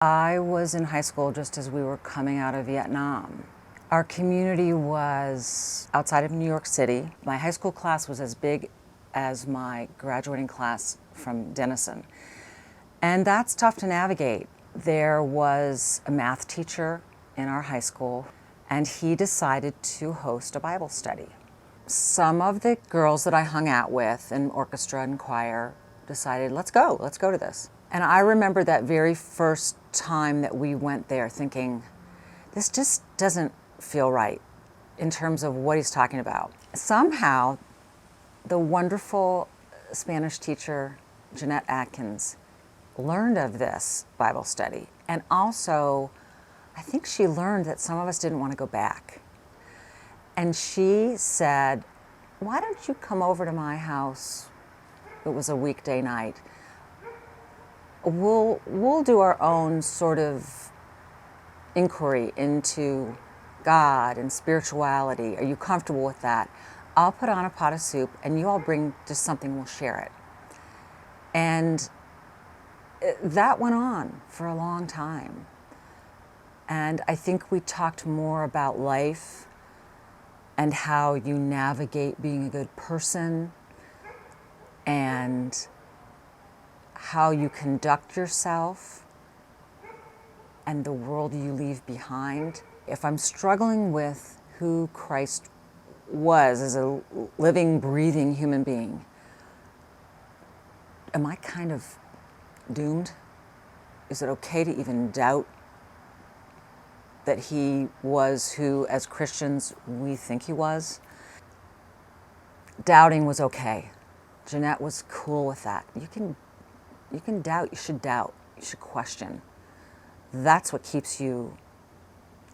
I was in high school just as we were coming out of Vietnam. Our community was outside of New York City. My high school class was as big as my graduating class from Denison. And that's tough to navigate. There was a math teacher in our high school, and he decided to host a Bible study. Some of the girls that I hung out with in orchestra and choir decided, let's go to this. And I remember that very first time that we went there thinking, this just doesn't feel right in terms of what he's talking about. Somehow, the wonderful Spanish teacher, Jeanette Atkins, learned of this Bible study. And also, I think she learned that some of us didn't want to go back. And she said, why don't you come over to my house? It was a weekday night. We'll do our own sort of inquiry into God and spirituality. Are you comfortable with that? I'll put on a pot of soup and you all bring just something, we'll share it. And that went on for a long time. And I think we talked more about life and how you navigate being a good person and how you conduct yourself and the world you leave behind. If I'm struggling with who Christ was as a living, breathing human being, am I kind of doomed? Is it okay to even doubt that he was who, as Christians, we think he was? Doubting was okay. Jeanette was cool with that. You can doubt, you should question. That's what keeps you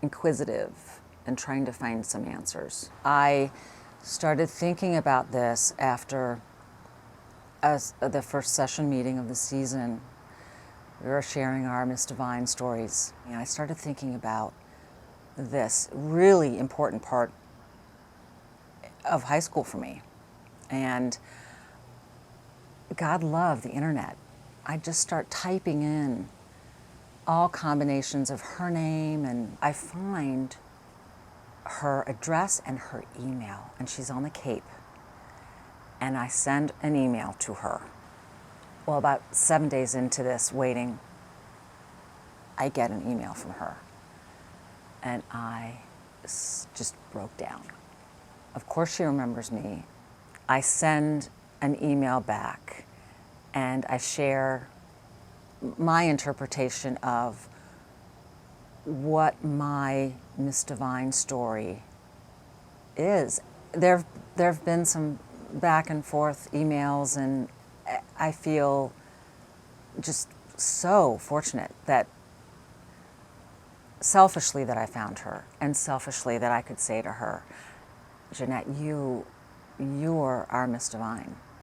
inquisitive and trying to find some answers. I started thinking about this after the first session meeting of the season. We were sharing our Miss Devine stories. And I started thinking about this really important part of high school for me. And God loved the internet. I just start typing in all combinations of her name, and I find her address and her email, and she's on the Cape. And I send an email to her. Well, about 7 days into this waiting, I get an email from her. And I just broke down. Of course she remembers me. I send an email back and I share my interpretation of what my Miss Devine story is. There have been some back and forth emails, and I feel just so fortunate that selfishly that I found her, and selfishly that I could say to her, Jeanette, you're our Miss Devine.